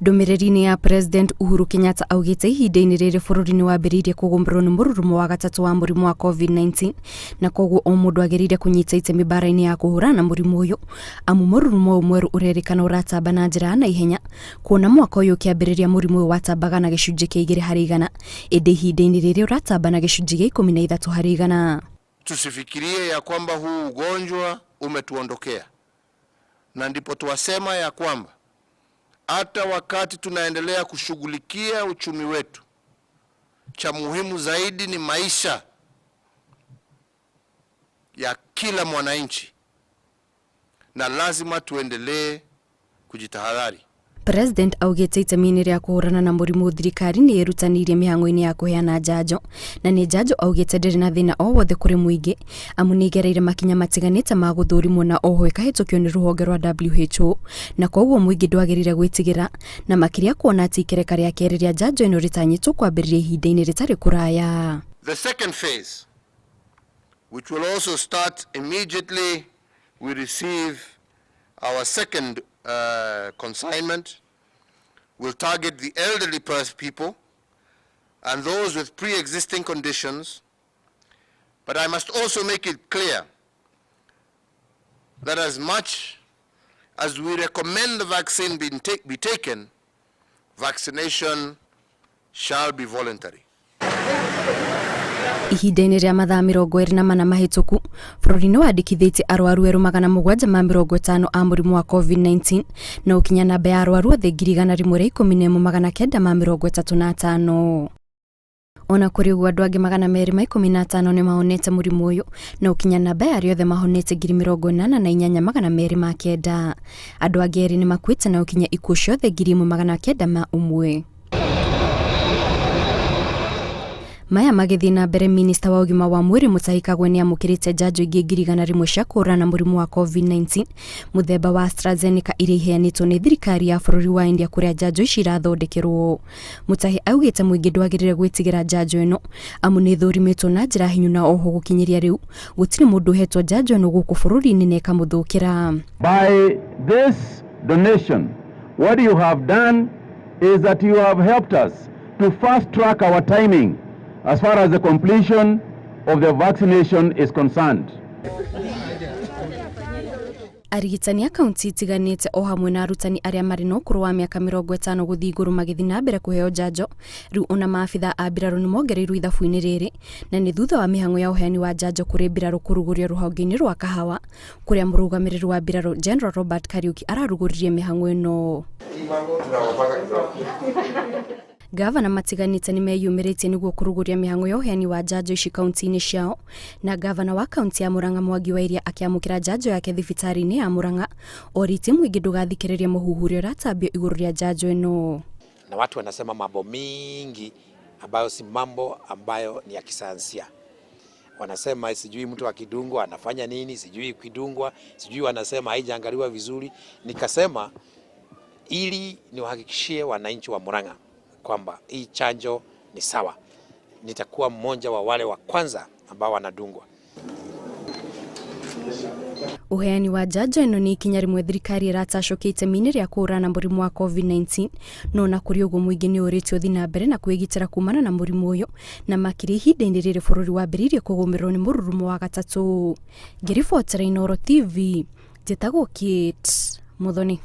Ndũmĩrĩri-inĩ ya President Uhuru Kenyatta augĩte ihinda-inĩ rĩrĩ bũrũri nĩ wambĩrĩirie kũgũmĩrwo nĩ mũrurumo wa gatatũ wa mũrimũ wa COVID-19 na koguo o mũndũ agĩrĩire kũnyita itemi mbara-inĩ ya kũhũrana na mũrimũ ũyũ amu mũrurumo mwerũ ũrerĩkana ũratamba na njĩra na ihenya kuona mwaka ũyũ ũkĩambĩrĩria mũrimũ ũyũ watambaga na gĩcunjĩ kĩa 2% ĩndĩ ihinda-inĩ rĩrĩ ũratamba na gĩcunjĩ kĩa 13%. Tusifikirie ya kwamba huu ugonjwa umetuondokea, na ndipo tuwasema ya kwamba hata wakati tunaendelea kushughulikia uchumi wetu, cha muhimu zaidi ni maisha ya kila mwananchi, na lazima tuendelee kujitahadhari. President augĩte itemi-inĩ rĩa kũhũrana na mũrimũ thirikari nĩ ĩrutanĩirie mĩhang'o-inĩ ya kũheana njanjo, na nĩ njanjo augĩte ndĩrĩ na thĩna o wothe kũrĩ mũingĩ amu nĩ igereire makinya matiganĩte ma gũthũrimwo na oho ĩkahĩtũkio nĩ rũhonge rwa WHO, na koguo mũingĩ ndwagĩrĩire gwĩtigĩra na makĩria kuona atĩ ikereka rĩa kerĩ rĩa njanjo ĩno rĩtanyĩtwo kwambĩrĩria ihinda-inĩ rĩtarĩ kũraya. The second phase, which will also start immediately we receive our second consignment, will target the elderly people and those with pre-existing conditions. But I must also make it clear that as much as we recommend the vaccine be taken, vaccination shall be voluntary. Ihinda-inĩ rĩa mathaa 24 mahĩtũku bũrũri nĩ wandĩkithĩtie arwaru erũ 750 a mũrimũ wa COVID-19 na ũkinya namba ya arwaru othe 111,935. Ona kũrĩ ũguo andũ angĩ 215 nĩ mahonete mũrimũ ũyũ na ũkinya namba ya arĩa othe mahonete 88,209. Andũ angĩ erĩ nĩ makuĩte na ũkinya ikuũ ciothe 1,901. Maya magĩthiĩ na mbere, minista wa ũgima wa mwĩrĩ Mutahi Kagwe nĩ amũkĩrĩte njanjo ingĩ 100,000 cia kũhũrana na mũrimũ wa COVID-19 mũthemba wa AstraZeneca iria iheanĩtwo nĩ thirikari ya bũrũri wa India kũrĩa njanjo ici irathondekerwo. Mutahi augĩte mũingĩ ndwagĩrĩire gwĩtigĩra njanjo ĩno amu nĩ ĩthũrimĩtwo na njĩra hinyu na oho gũkinyĩria rĩu gũtirĩ mũndũ ũhetwo njanjo ĩno gũkũ bũrũri-inĩ na ĩkamũthũkĩra. By this donation, what you have done is that you have helped us to fast track our timing as far as the completion of the vaccination is concerned. Arigitani a kaunti itiganĩte o hamwe na arutani arĩa marĩ na ũkũrũ wa mĩaka 50 gũthiĩ igũrũ magĩthiĩ na mbere kũheo njanjo, rĩu ona maabitha a mbirarũ nĩ mongereirwo ithabu-inĩ rĩrĩ na nĩ thutha wa mĩhang'o ya ũheani wa njanjo kũrĩ mbirarũ kũrugũrio rũhonge-inĩ rwa Kahawa kũrĩa mũrũgamĩrĩri wa mbirarũ General Robert Kariuki ararugũririe mĩhang'o ĩno. Gavana matiganĩte nĩ meyumĩrĩtie nĩguo kũrugũria mĩhang'o ya ũheani wa njanjo ici kaunti-inĩ ciao, na gavana wa kaunti ya Murang'a Mwangi wa Iria akĩamũkĩra njanjo yake thibitarĩ-inĩ ya Murang'a orĩtie mũingĩ ndũgathikĩrĩrie mũhuhurio ũratambio igũrũ rĩa njanjo ĩno. Na watu wanasema mambo mingi ambayo si mambo ambayo ni ya kisayansia. Wanasema sijui mtu akidungwa anafanya nini, sijui kidungwa, sijui wanasema haijaangaliwa vizuri. Nikasema ili niwahakikishie wananchi wa Murang'a kwamba hii chanjo ni sawa. Nitakuwa mmoja wa wale wa kwanza ambao wanadungwa. Uheani wa njanjo ĩno nĩ ikinya rĩmwe thirikari ĩratacũkia itemi-inĩ rĩa kũhũrana na mũrimũ wa COVID-19 no na kũrĩ ũguo mũingĩ nĩ ũrĩtio thiĩ na mbere na kwĩgitĩra kumana na mũrimũ ũyũ na makĩria ihinda-inĩ rĩrĩ bũrũri wambĩrĩirie kũgũmĩrwo nĩ mũrurumo wa gatatũ. Ngĩribotera Inooro TV, njĩtagwo Kate Muthoni.